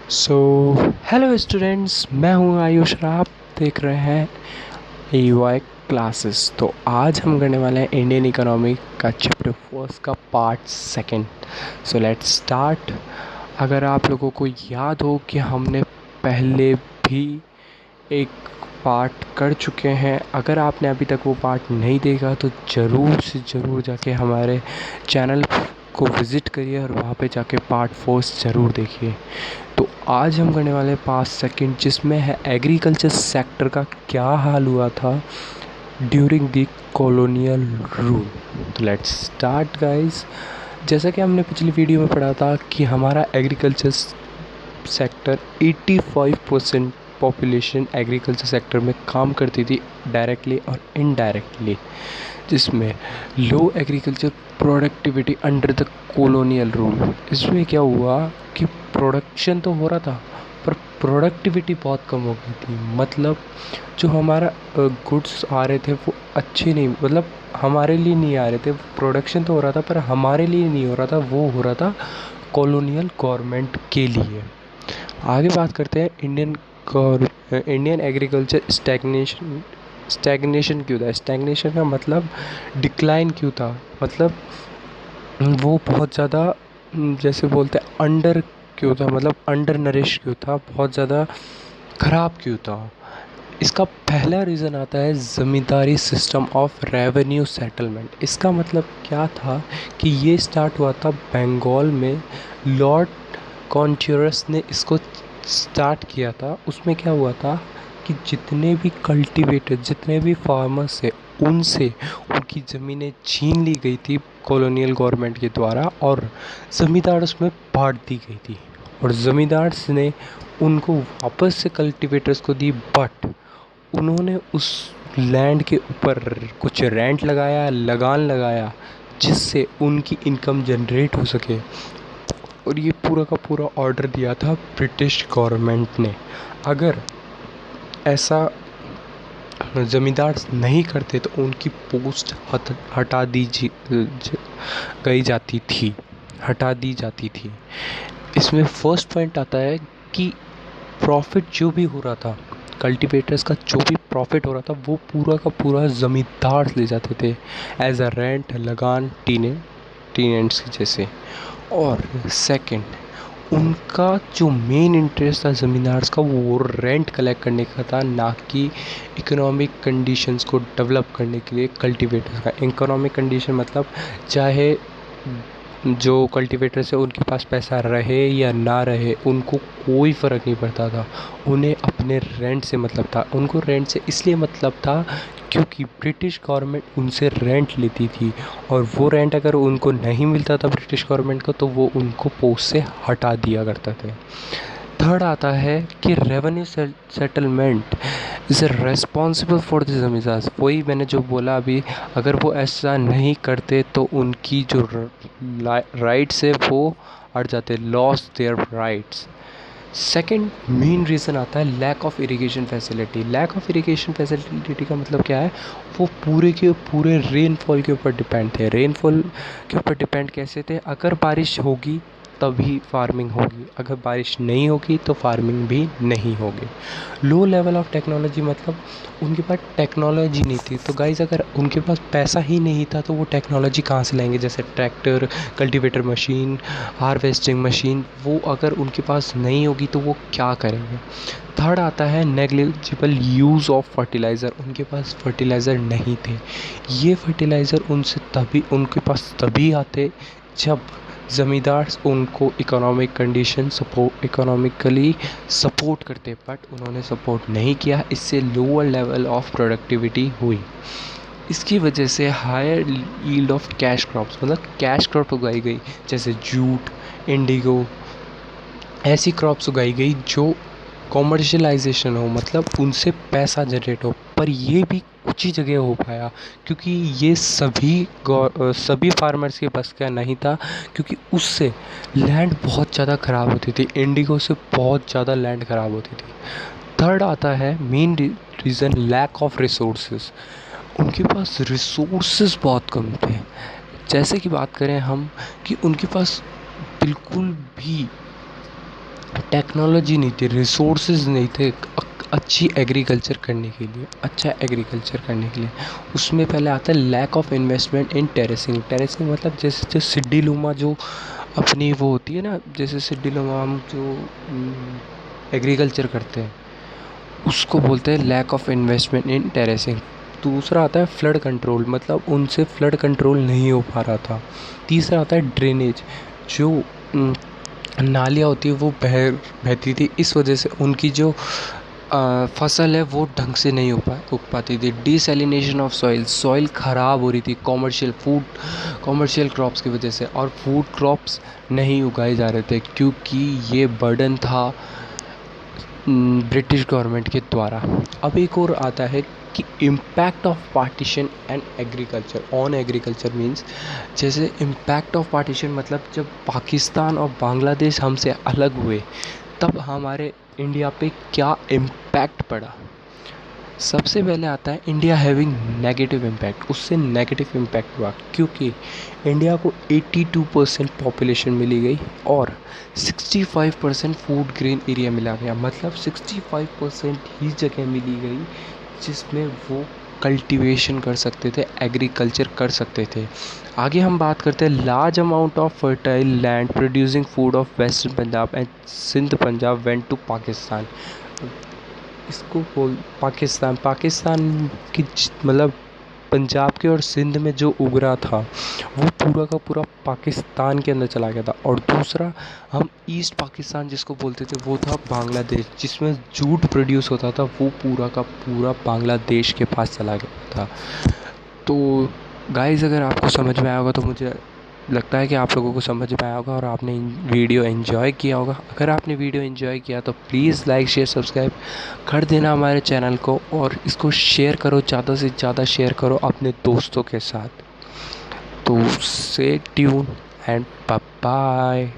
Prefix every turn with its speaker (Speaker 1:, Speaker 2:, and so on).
Speaker 1: So hello students, मैं हूं आयुष और आप देख रहे हैं EY क्लासेस। तो आज हम करने वाले हैं इंडियन इकोनॉमी का चैप्टर फर्स्ट का part second. So let's start. अगर आप लोगों को याद हो कि हमने पहले भी एक पार्ट कर चुके हैं, अगर आपने अभी तक वो पार्ट नहीं देखा तो ज़रूर से ज़रूर जाके हमारे चैनल को विज़िट करिए और वहाँ पे जाके पार्ट फोर्स ज़रूर देखिए। तो आज हम करने वाले हैं पार्ट सेकंड, जिसमें है एग्रीकल्चर सेक्टर का क्या हाल हुआ था ड्यूरिंग द कॉलोनियल रूल। तो लेट्स स्टार्ट गाइस। जैसा कि हमने पिछली वीडियो में पढ़ा था कि हमारा agriculture sector 85% population agriculture sector में काम करती थी, डायरेक्टली और इनडायरेक्टली, जिसमें low agriculture productivity under the colonial rule. इसमें क्या हुआ कि प्रोडक्शन तो हो रहा था पर प्रोडक्टिविटी बहुत कम हो गई थी। मतलब जो हमारा गुड्स आ रहे थे वो अच्छे नहीं, मतलब हमारे लिए नहीं आ रहे थे। प्रोडक्शन तो हो रहा था पर हमारे लिए नहीं हो रहा था, वो हो रहा था कॉलोनियल गवर्नमेंट के लिए। आगे बात करते हैं इंडियन एग्रीकल्चर स्टैग्नेशन क्यों था। स्टैग्नेशन का मतलब डिक्लाइन क्यों था, मतलब वो बहुत ज़्यादा जैसे बोलते हैं अंडर क्यों था, मतलब अंडर नरिश क्यों था, बहुत ज़्यादा ख़राब क्यों था। इसका पहला रीज़न आता है ज़मींदारी सिस्टम ऑफ रेवेन्यू सेटलमेंट। इसका मतलब क्या था कि ये स्टार्ट हुआ था बंगाल में। लॉर्ड कॉन्ट्यूरस ने इसको स्टार्ट किया था। उसमें क्या हुआ था कि जितने भी कल्टीवेटर, जितने भी फार्मर्स थे, उनसे उनकी ज़मीनें छीन ली गई थी कॉलोनियल गवर्नमेंट के द्वारा और ज़मींदार उसमें बांट दी गई थी। और ज़मींदार ने उनको वापस से कल्टीवेटर्स को दी, बट उन्होंने उस लैंड के ऊपर कुछ रेंट लगाया, लगान लगाया, जिससे उनकी इनकम जनरेट हो सके। और ये पूरा का पूरा ऑर्डर दिया था ब्रिटिश गवर्नमेंट ने। अगर ऐसा ज़मींदार नहीं करते तो उनकी पोस्ट हटा दी गई जाती थी, हटा दी जाती थी। इसमें फर्स्ट पॉइंट आता है कि प्रॉफिट जो भी हो रहा था, कल्टीवेटर्स का जो भी प्रॉफिट हो रहा था, वो पूरा का पूरा ज़मींदार ले जाते थे एज अ रेंट, लगान, टीनेंट्स के जैसे। और सेकंड, उनका जो मेन इंटरेस्ट था ज़मींदार्स का, वो रेंट कलेक्ट करने का था, ना कि इकोनॉमिक कंडीशंस को डेवलप करने के लिए कल्टीवेटर्स का। इकोनॉमिक कंडीशन मतलब चाहे जो कल्टीवेटर्स है उनके पास पैसा रहे या ना रहे, उनको कोई फ़र्क नहीं पड़ता था। उन्हें अपने रेंट से मतलब था। उनको रेंट से इसलिए मतलब था क्योंकि ब्रिटिश गवर्नमेंट उनसे रेंट लेती थी, और वो रेंट अगर उनको नहीं मिलता था ब्रिटिश गवर्नमेंट को, तो वो उनको पोस्ट से हटा दिया करते थे। थर्ड आता है कि revenue settlement is responsible for the जमींदार। वही मैंने जो बोला अभी, अगर वो ऐसा नहीं करते तो उनकी जो राइट्स है वो अड़ जाते, loss their rights. Second main reason आता है lack of irrigation facility. Lack of irrigation facility का मतलब क्या है, वो पूरे के पूरे रेनफॉल के ऊपर डिपेंड थे। रेनफॉल के ऊपर डिपेंड कैसे थे, अगर बारिश होगी तभी फार्मिंग होगी, अगर बारिश नहीं होगी तो फार्मिंग भी नहीं होगी। लो लेवल ऑफ टेक्नोलॉजी मतलब उनके पास टेक्नोलॉजी नहीं थी। तो गाइज़, अगर उनके पास पैसा ही नहीं था तो वो टेक्नोलॉजी कहाँ से लाएंगे, जैसे tractor, cultivator machine, harvesting machine, वो अगर उनके पास नहीं होगी तो वो क्या करेंगे। थर्ड आता है नेग्लिजिबल यूज़ ऑफ फर्टिलाइज़र। उनके पास फर्टिलाइज़र नहीं थे। ये फर्टिलाइज़र उनके पास तभी आते जब ज़मींदार उनको इकोनॉमिकली सपोर्ट करते, बट उन्होंने सपोर्ट नहीं किया। इससे लोअर लेवल ऑफ प्रोडक्टिविटी हुई। इसकी वजह से higher yield of cash crops, मतलब कैश क्रॉप उगाई गई, जैसे जूट, इंडिगो, ऐसी क्रॉप्स उगाई गई जो कॉमर्शलाइजेशन हो, मतलब उनसे पैसा जनरेट हो। पर ये भी कुछ ही जगह हो पाया, क्योंकि ये सभी फार्मर्स के बस का नहीं था, क्योंकि उससे लैंड बहुत ज़्यादा ख़राब होती थी। इंडिगो से बहुत ज़्यादा लैंड ख़राब होती थी। थर्ड आता है main reason lack of resources. उनके पास रिसोर्सेज बहुत कम थे। जैसे कि बात करें हम कि उनके पास बिल्कुल भी टेक्नोलॉजी नहीं थी, रिसोर्सेज नहीं थे अच्छी एग्रीकल्चर करने के लिए, अच्छा एग्रीकल्चर करने के लिए। उसमें पहले आता है lack of investment in terracing. Terracing मतलब जैसे जो सीढ़ी नुमा जो अपनी वो होती है ना, जैसे सीढ़ी नुमा हम जो एग्रीकल्चर करते हैं उसको बोलते हैं lack of investment in terracing. दूसरा आता है फ्लड कंट्रोल, मतलब उनसे फ्लड कंट्रोल नहीं हो पा रहा था। तीसरा आता है ड्रेनेज, जो नालियाँ होती है वो बहती थी, इस वजह से उनकी जो फसल है वो ढंग से नहीं उग पाती थी। डिसैलिनेशन ऑफ सॉइल, सॉइल ख़राब हो रही थी कॉमर्शियल क्रॉप्स की वजह से, और फूड क्रॉप्स नहीं उगाए जा रहे थे क्योंकि ये बर्डन था ब्रिटिश गवर्नमेंट के द्वारा। अब एक और आता है कि impact of partition and agriculture on agriculture means, जैसे इम्पैक्ट ऑफ पार्टीशन मतलब जब पाकिस्तान और बांग्लादेश हमसे अलग हुए तब हमारे इंडिया पे क्या इम्पैक्ट पड़ा। सबसे पहले आता है इंडिया हैविंग नेगेटिव इम्पैक्ट। उससे नेगेटिव इम्पैक्ट हुआ क्योंकि इंडिया को 82% पॉपुलेशन मिली गई और 65% फूड ग्रेन एरिया मिला गया, मतलब 65% ही जगह मिली गई जिसमें वो कल्टीवेशन कर सकते थे, एग्रीकल्चर कर सकते थे। आगे हम बात करते हैं large amount of fertile land producing food of western Punjab and Sindh Punjab went to Pakistan. इसको बोल पाकिस्तान की मतलब पंजाब के और सिंध में जो उग रहा था वो पूरा का पूरा पाकिस्तान के अंदर चला गया था। और दूसरा हम ईस्ट पाकिस्तान जिसको बोलते थे वो था बांग्लादेश, जिसमें जूट प्रोड्यूस होता था, वो पूरा का पूरा बांग्लादेश के पास चला गया था। तो गाइस अगर आपको समझ में आया होगा तो मुझे लगता है कि आप लोगों को समझ में आया होगा और आपने वीडियो एंजॉय किया होगा। अगर आपने वीडियो एंजॉय किया तो प्लीज़ लाइक शेयर सब्सक्राइब कर देना हमारे चैनल को, और इसको शेयर करो, ज़्यादा से ज़्यादा शेयर करो अपने दोस्तों के साथ। तो stay tune and bye bye.